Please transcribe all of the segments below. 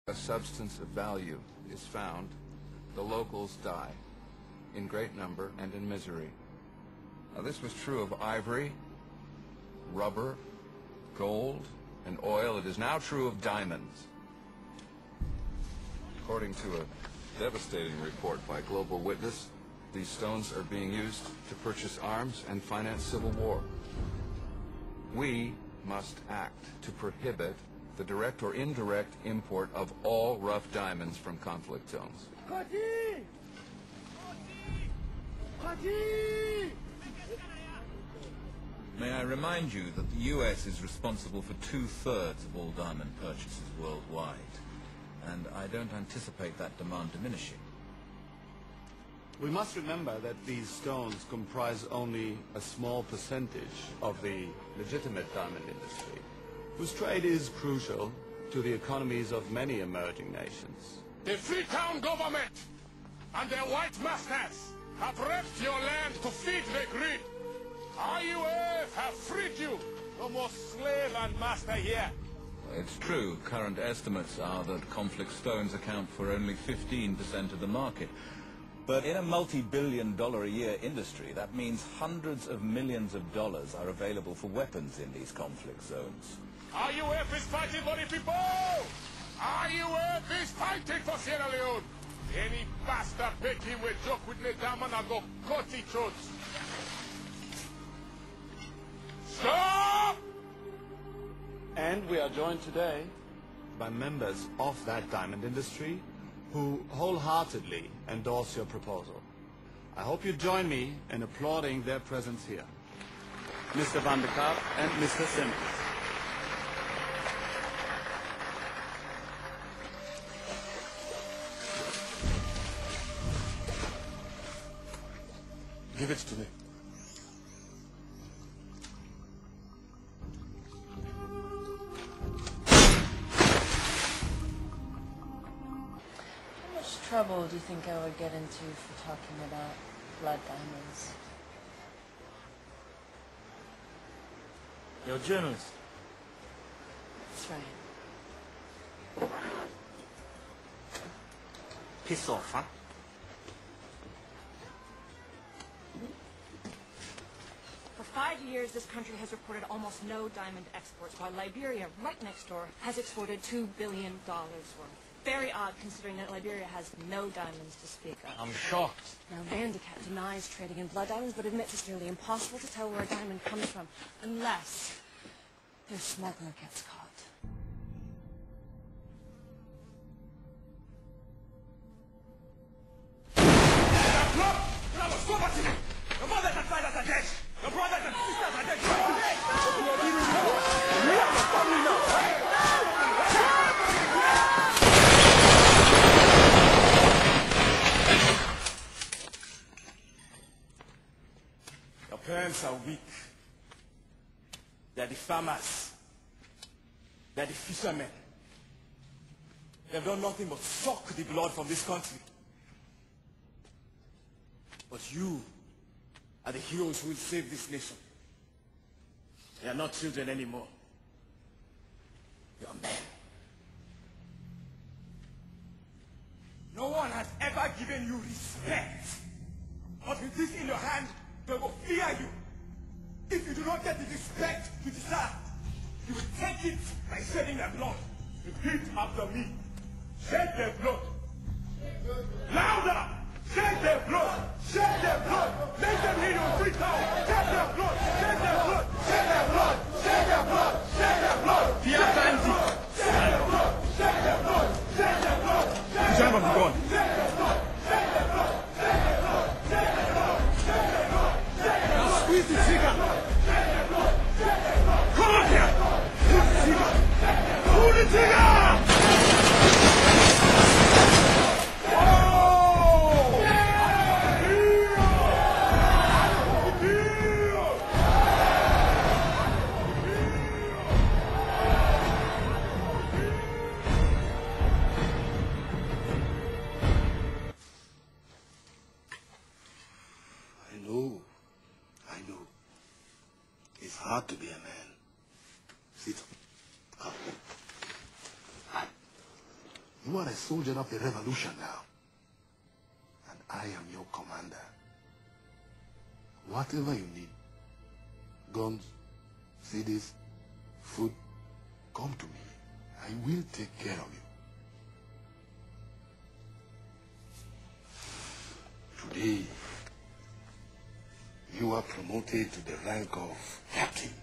a substance of value is found, the locals die, in great number and in misery. Now, this was true of ivory, rubber, gold, and oil. It is now true of diamonds. According to a devastating report by Global Witness, these stones are being used to purchase arms and finance civil war. We must act to prohibit the direct or indirect import of all rough diamonds from conflict zones. May I remind you that the US is responsible for 2/3 of all diamond purchases worldwide, and I don't anticipate that demand diminishing. We must remember that these stones comprise only a small percentage of the legitimate diamond industry, whose trade is crucial to the economies of many emerging nations. The Freetown government and their white masters have raped your land to feed the greed. IUF have freed you. No more slave and master here. It's true, current estimates are that conflict stones account for only 15% of the market. But in a multi-billion-dollar-a-year industry, that means hundreds of millions of dollars are available for weapons in these conflict zones. IUF is fighting for the people! IUF is fighting for Sierra Leone! Any bastard picking with joke with me diamond and go cut each throats. Stop! And we are joined today by members of that diamond industry who wholeheartedly endorse your proposal. I hope you join me in applauding their presence here. Mr. Van der Kaap and Mr. Simmons. Give it to me. How much trouble do you think I would get into for talking about blood diamonds? You're a journalist. That's right. Piss off, huh? For 5 years, this country has reported almost no diamond exports, while Liberia, right next door, has exported $2 billion worth. Very odd, considering that Liberia has no diamonds to speak of. I'm shocked. Now, Vandekat denies trading in blood diamonds, but admits it's nearly impossible to tell where a diamond comes from, unless their smuggler gets caught. Your mothers and fathers are dead! Your brothers and sisters are dead! Your parents are weak. They're the farmers. They're the fishermen. They've done nothing but suck the blood from this country. But you are the heroes who will save this nation. They are not children anymore. They are men. No one has ever given you respect. But with this in your hand, they will fear you. If you do not get the respect you deserve, you will take it by shedding their blood. Repeat after me. Shed their blood. Louder! Shed their blood! Shed their blood! Let them hear your free town! Shed their blood! Shed their blood! Shed their blood! Shed their blood! Shed their blood! Dear Sandy! Shed their blood! Shed their blood! Shed their blood! Shed their blood! Shed their blood! Shed their blood! Shed their blood! Shed their blood! Shed their blood! Now squeeze the trigger! Shed their blood! Shed their blood! Come on here! Pull the trigger! Pull the trigger! I know. It's hard to be a man. Sit. Come. You are a soldier of the revolution now. And I am your commander. Whatever you need, guns, CDs, food, come to me. I will take care of you. Today, you are promoted to the rank of captain.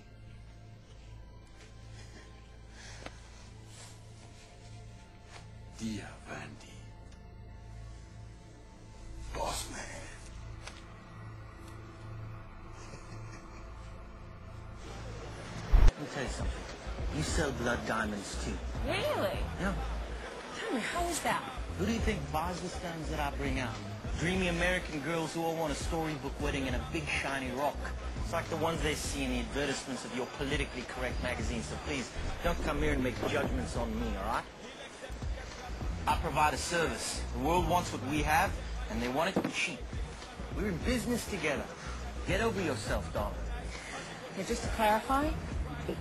Dear Vandy, boss man. Let me tell you something. You sell blood diamonds too. Really? Yeah. Tell me, how is that? Who do you think buys the stones that I bring out? Dreamy American girls who all want a storybook wedding and a big shiny rock. It's like the ones they see in the advertisements of your politically correct magazines. So please, don't come here and make judgments on me, all right? I provide a service. The world wants what we have, and they want it cheap. We're in business together. Get over yourself, darling. Okay, just to clarify,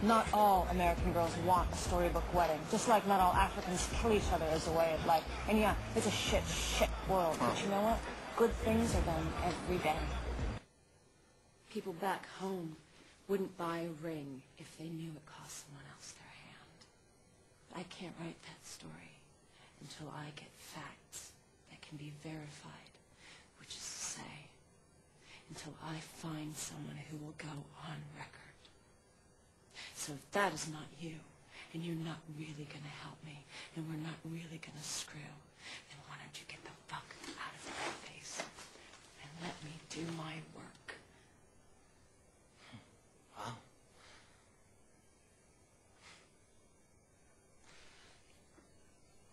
not all American girls want a storybook wedding. Just like not all Africans kill each other as a way of life. And yeah, it's a shit world. But you know what? Good things are done every day. People back home wouldn't buy a ring if they knew it cost someone else their hand. But I can't write that story until I get facts that can be verified, which is to say, until I find someone who will go on record. So if that is not you, and you're not really going to help me, and we're not really going to screw, then why don't you get the fuck out of my face and let me do my work? Wow.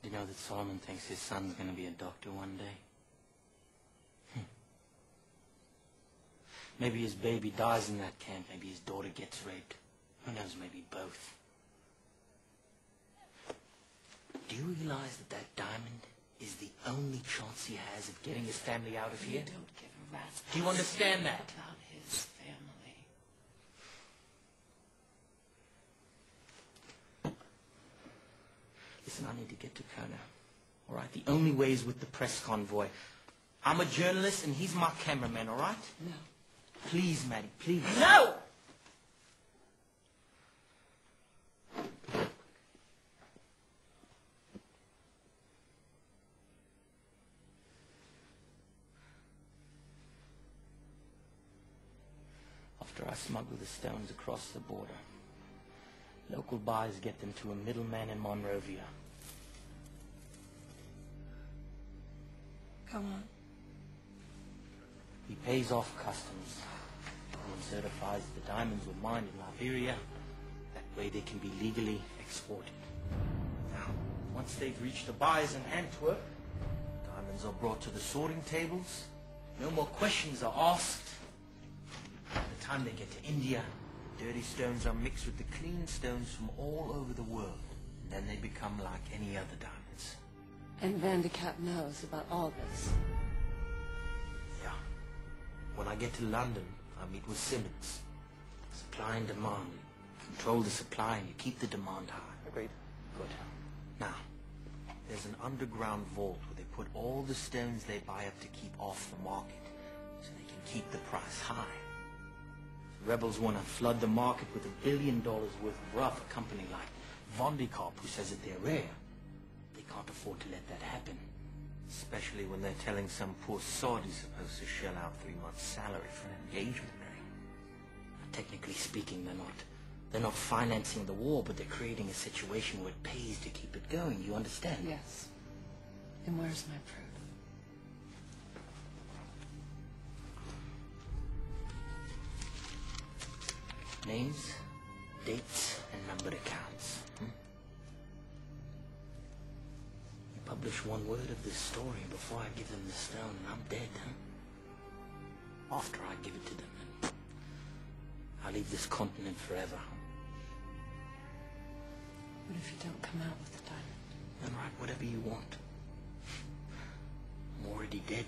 Do you know that Solomon thinks his son's going to be a doctor one day? Maybe his baby dies in that camp. Maybe his daughter gets raped. Who knows, maybe both. Do you realize that that diamond is the only chance he has of getting his family out of here? You don't give a rat's Do you understand that? about his family. Listen, I need to get to Kona. All right? The only way is with the press convoy. I'm a journalist and he's my cameraman, all right? No. Please, Maddie, please. No! After I smuggle the stones across the border, local buyers get them to a middleman in Monrovia. Come on. He pays off customs and certifies the diamonds were mined in Liberia. That way they can be legally exported. Now, once they've reached the buyers in Antwerp, diamonds are brought to the sorting tables. No more questions are asked. By the time they get to India, the dirty stones are mixed with the clean stones from all over the world. And then they become like any other diamonds. And Van de Kapp knows about all this. Yeah. When I get to London, I meet with Simmons. Supply and demand. You control the supply and you keep the demand high. Agreed. Good. Now, there's an underground vault where they put all the stones they buy up to keep off the market so they can keep the price high. The rebels want to flood the market with $1 billion worth of rough, a company like Van de Kapp who says that they're rare. They can't afford to let that happen. Especially when they're telling some poor sod he's supposed to shell out 3 months' salary for an engagement ring. Technically speaking, they're not financing the war, but they're creating a situation where it pays to keep it going. You understand? Yes. And where's my proof? Names, dates, and numbered accounts. You publish one word of this story before I give them the stone, and I'm dead, After I give it to them, and I leave this continent forever. What if you don't come out with the diamond? Then write whatever you want. I'm already dead.